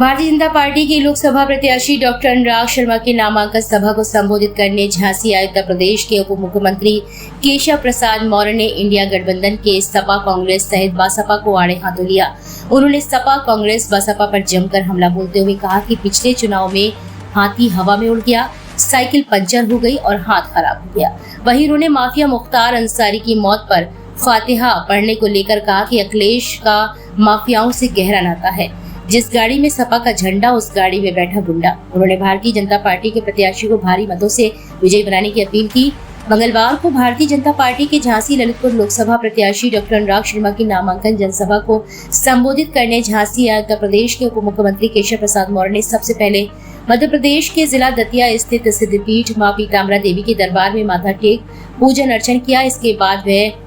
Bharatiya Janata party के लोकसभा प्रत्याशी doctor Anurag Sharma की नामांकन सभा को संबोधित करने झांसी आए उत्तर प्रदेश के उप मुख्यमंत्री केशव प्रसाद मौर्य ने इंडिया गठबंधन के सपा कांग्रेस सहित बसपा को आड़े हाथों लिया। उन्होंने सपा कांग्रेस बसपा पर जमकर हमला बोलते हुए कहा कि पिछले चुनाव में हाथी हवा में उड़ गया, साइकिल पंचर हो गई और हाथ खराब हो गया। वहीं उन्होंने माफिया मुख्तार अंसारी की मौत पर फातिहा पढ़ने को लेकर कहा कि अखिलेश का माफियाओं से गहरा नाता है। जिस गाड़ी में सपा का झंडा उस गाड़ी में बैठा गुंडा। उन्होंने भारतीय जनता पार्टी के प्रत्याशी को भारी मतों से विजयी बनाने की अपील की। मंगलवार को भारतीय जनता पार्टी के झांसी ललितपुर लोकसभा प्रत्याशी डॉक्टर अनुराग शर्मा की नामांकन जनसभा को संबोधित करने झांसी आए उत्तर प्रदेश के उप मुख्यमंत्री केशव प्रसाद मौर्य ने सबसे पहले मध्य प्रदेश के जिला दतिया स्थित सिद्धपीठ मां पीताम्बरा देवी के दरबार में माथा टेक पूजन अर्चन किया। इसके बाद वह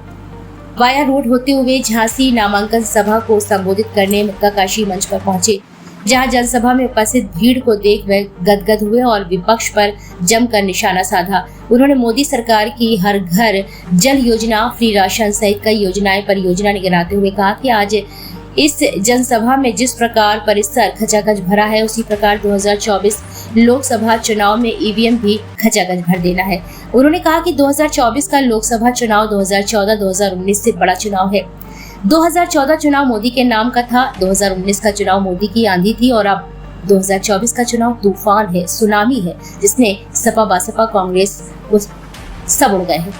वाया रोड होते हुए झांसी नामांकन सभा को संबोधित करने मुक्ताकाशी मंच पर पहुंचे, जहां जनसभा में उपस्थित भीड़ को देख वह गदगद हुए और विपक्ष पर जमकर निशाना साधा। उन्होंने मोदी सरकार की हर घर जल योजना, फ्री राशन सहित कई योजनाएं परियोजना गिनाते हुए कहा कि आज इस जनसभा में जिस प्रकार परिसर खचाखच भरा है, उसी प्रकार 2024 लोकसभा चुनाव में ईवीएम भी खचाखच भर देना है। उन्होंने कहा कि 2024 का लोकसभा चुनाव 2014-2019 से बड़ा चुनाव है। 2014 चुनाव मोदी के नाम का था, 2019 का चुनाव मोदी की आंधी थी और अब 2024 का चुनाव तूफान है, सुनामी है, जिसने सपा बसपा कांग्रेस सब उड़ गए हैं।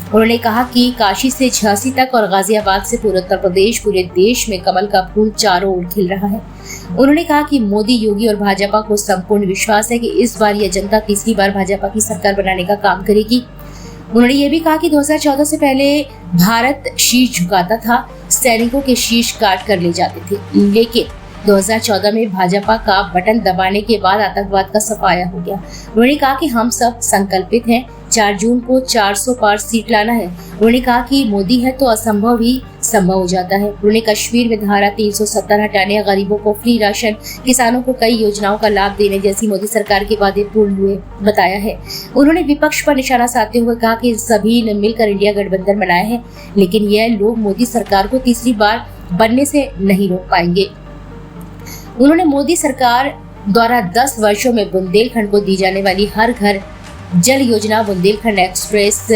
उन्होंने कहा कि काशी से झांसी तक और गाजियाबाद से पूरे उत्तर प्रदेश, पूरे देश में कमल का फूल चारों ओर खिल रहा है। उन्होंने कहा कि मोदी, योगी और भाजपा को संपूर्ण विश्वास है कि इस बार यह जनता तीसरी बार भाजपा की सरकार बनाने का काम करेगी। उन्होंने ये भी कहा कि 2014 से पहले भारत शीश झुकाता था, सैनिकों के शीश काट कर ले जाते थे, लेकिन 2014 में भाजपा का बटन दबाने के बाद आतंकवाद का सफाया हो गया। उन्होंने कहा कि हम सब संकल्पित हैं, 4 जून को 400 पार सीट लाना है। उन्होंने कहा कि मोदी है तो असंभव भी संभव हो जाता है। उन्होंने कश्मीर में धारा 370 हटाने, गरीबों को फ्री राशन, किसानों को कई योजनाओं का लाभ देने जैसी मोदी सरकार के वादे पूर्ण हुए बताया है। उन्होंने विपक्ष पर निशाना साधते हुए कहा कि सभी ने मिलकर इंडिया गठबंधन बनाया है, लेकिन यह लोग मोदी सरकार को तीसरी बार बनने से नहीं रोक पाएंगे। उन्होंने मोदी सरकार द्वारा 10 वर्षों में बुंदेलखंड को दी जाने वाली हर घर जल योजना, बुंदेलखंड एक्सप्रेस,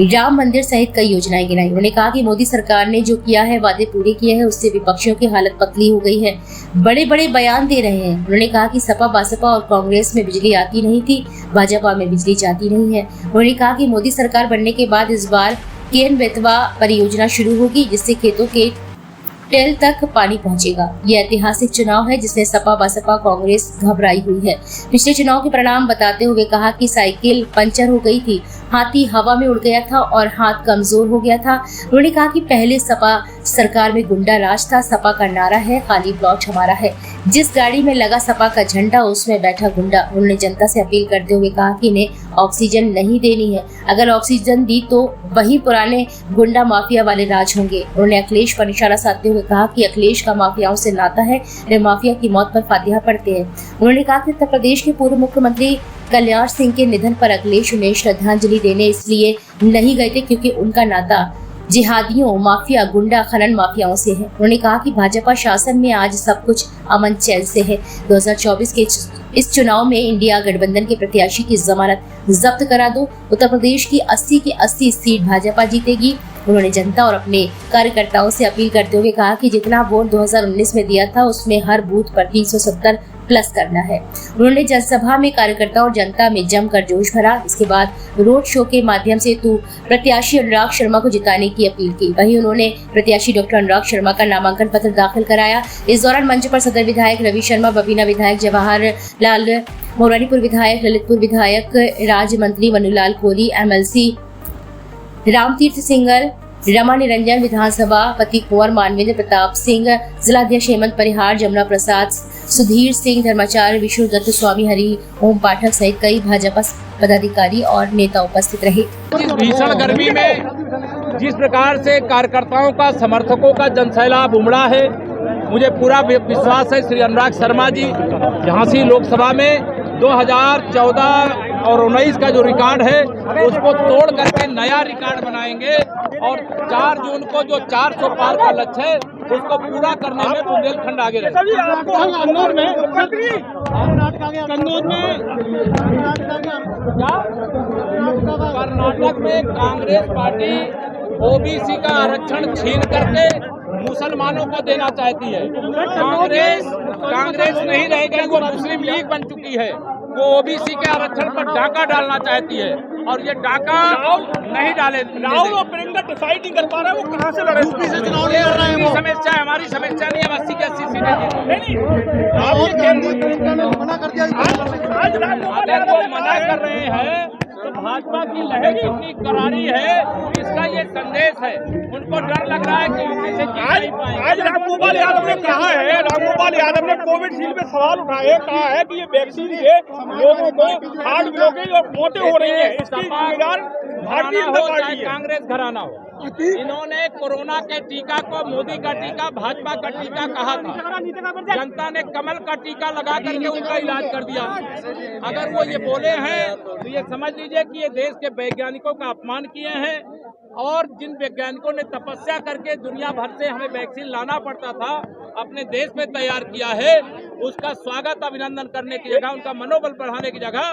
राम मंदिर सहित कई योजनाएं गिनाई। उन्होंने कहा कि मोदी सरकार ने जो किया है, वादे पूरे किए हैं, उससे विपक्षियों की हालत पतली हो गई है, बड़े बड़े बयान दे रहे हैं। उन्होंने कहा कि सपा बसपा और कांग्रेस में बिजली आती नहीं थी, भाजपा में बिजली जाती नहीं है। उन्होंने कहा कि मोदी सरकार बनने के बाद इस बार केन बेतवा परियोजना शुरू होगी, जिससे खेतों के टेल तक पानी पहुंचेगा। यह ऐतिहासिक चुनाव है जिसमें सपा बसपा कांग्रेस घबराई हुई है। पिछले चुनाव के परिणाम बताते हुए कहा कि साइकिल पंचर हो गई थी, हाथी हवा में उड़ गया था और हाथ कमजोर हो गया था। उन्होंने कहा कि पहले सपा सरकार में गुंडा राज था, सपा का नारा है खाली प्लॉट हमारा है। जिस गाड़ी में लगा सपा का झंडा उसमें बैठा गुंडा। उन्होंने जनता से अपील करते हुए कहा कि इन्हें ऑक्सीजन नहीं देनी है, अगर ऑक्सीजन दी तो वही पुराने गुंडा माफिया वाले राज होंगे। उन्होंने अखिलेश पर निशाना साधते हुए कहा कि अखिलेश का माफियाओं से नाता है, वे माफिया की मौत पर फातिहा पढ़ते हैं। उन्होंने कहा कि उत्तर प्रदेश के पूर्व मुख्यमंत्री कल्याण सिंह के निधन पर अखिलेश उन्हें श्रद्धांजलि देने इसलिए नहीं गए थे क्योंकि उनका नाता जिहादियों, माफिया, गुंडा, खनन माफियाओं से है। उन्होंने कहा कि भाजपा शासन में आज सब कुछ अमन चैन से है। 2024 के इस चुनाव में इंडिया गठबंधन के प्रत्याशी की जमानत जब्त करा दो, उत्तर प्रदेश की 80 की 80 सीट भाजपा जीतेगी। उन्होंने जनता और अपने कार्यकर्ताओं से अपील करते हुए कहा कि जितना वोट 2019 में दिया था उसमें हर बूथ पर 370 प्लस करना है। उन्होंने जनसभा में कार्यकर्ताओं और जनता में जमकर जोश भरा। इसके बाद रोड शो के माध्यम से प्रत्याशी अनुराग शर्मा को जिताने की अपील की। वहीं उन्होंने प्रत्याशी डॉक्टर अनुराग शर्मा का नामांकन पत्र दाखिल कराया। इस दौरान मंच पर सदर विधायक रवि शर्मा, बबीना विधायक जवाहर लाल, मौरानीपुर विधायक, ललितपुर विधायक, राज्य मंत्री मनुलाल कोहली, MLC रामतीर्थ सिंगल, रमा निरंजन, विधानसभा पति कुंवर मानवेंद्र प्रताप सिंह, जिलाध्यक्ष हेमंत परिहार, जमुना प्रसाद, सुधीर सिंह, धर्माचार्य, विष्णु दत्त स्वामी, हरि ओम पाठक सहित कई भाजपा पदाधिकारी और नेता उपस्थित रहे। इस भीषण गर्मी में जिस प्रकार से कार्यकर्ताओं का, समर्थकों का जनसैलाब उमड़ा है, मुझे पूरा विश्वास है श्री अनुराग शर्मा जी झांसी लोकसभा में 2014 और 19 का जो रिकॉर्ड है उसको तोड़ करके नया रिकॉर्ड बनाएंगे और 4 जून को जो 400 पार का लक्ष्य है उसको पूरा करने में बुंदेलखंड आगे कर्नाटक में कांग्रेस पार्टी ओबीसी का आरक्षण छीन करके मुसलमानों को देना चाहती है। कांग्रेस नहीं रह गई, वो मुस्लिम लीग बन चुकी है। वो ओबीसी के आरक्षण पर डाका डालना चाहती है और ये डाका नहीं डाले। राहुल और प्रियंका डिसाइड नहीं कर पा रहे वो कहाँ से लड़े। यूपी से चुनाव लड़ रहे हैं। समस्या है, हमारी समस्या नहीं है। 80 की 80 सीटें जीतेंगे। अगर वो मना कर रहे हैं तो भाजपा की लहर कितनी करारी है इसका ये संदेश है। उनको डर लग रहा है कि यूपी से जीत नहीं पाएंगे। आज रामगोपाल यादव ने कहा है, रामगोपाल यादव ने कोविशील्ड पे सवाल उठाए, कहा है कि ये वैक्सीन से लोगों को हार्ट ब्लॉकेज और मौतें हो रही है। इसकी जिम्मेदार भारतीय जनता पार्टी है, कांग्रेस घराना हो। इन्होंने कोरोना के टीका को मोदी का टीका, भाजपा का टीका कहा था। जनता ने कमल का टीका लगा करके उनका इलाज कर दिया। अगर वो ये बोले हैं तो ये समझ लीजिए कि ये देश के वैज्ञानिकों का अपमान किए हैं और जिन वैज्ञानिकों ने तपस्या करके दुनिया भर से हमें वैक्सीन लाना पड़ता था अपने देश में तैयार किया है, उसका स्वागत अभिनंदन करने की जगह, उनका मनोबल बढ़ाने की जगह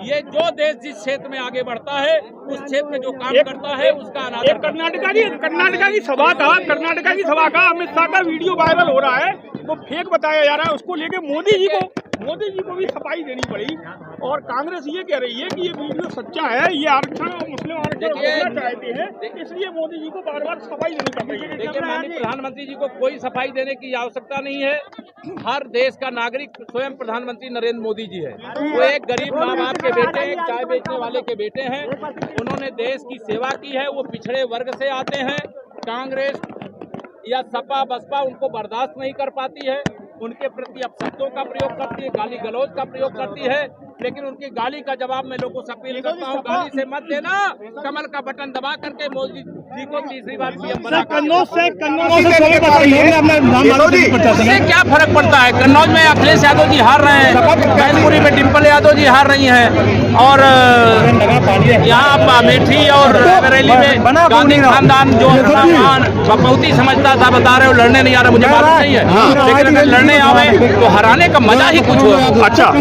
ये जो देश जिस क्षेत्र में आगे बढ़ता है उस क्षेत्र में जो काम करता है उसका अनादर। कर्नाटका की सभा का अमित शाह का वीडियो वायरल हो रहा है, वो फेक बताया जा रहा है। उसको लेके मोदी जी को भी सफाई देनी पड़ी और कांग्रेस ये कह रही है कि ये वीडियो सच्चा है, ये आरक्षण और मुस्लिम आरक्षण बोलना चाहते हैं, इसलिए मोदी जी को बार बार सफाई देनी पड़ रही है। देखिए, माननीय प्रधानमंत्री जी को कोई सफाई देने की आवश्यकता नहीं है। हर देश का नागरिक स्वयं प्रधानमंत्री नरेंद्र मोदी जी है। वो एक गरीब माँ बाप के बेटे, एक चाय बेचने वाले के बेटे हैं। उन्होंने देश की सेवा की है, वो पिछड़े वर्ग से आते हैं। कांग्रेस या सपा बसपा उनको बर्दाश्त नहीं कर पाती है, उनके प्रति अपशब्दों का प्रयोग करती है, गाली गलौज का प्रयोग करती है। लेकिन उनकी गाली का जवाब मैं लोगों से अपील करता हूँ, गाली से मत देना, कमल का बटन दबा करके मोदी जी को तीसरी बार पीएम बना। इससे क्या फर्क पड़ता है? कन्नौज में अखिलेश यादव जी हार रहे हैं, मैनपुरी में डिम्पल यादव जी हार रही हैं और यहाँ अमेठी और बरेली में गांधी खानदान जो बपौती समझता था, बता रहे हो लड़ने नहीं आ रहा, मुझे मालूम नहीं है, लेकिन अगर लड़ने आवे तो हराने का मजा ही कुछ हो। अच्छा।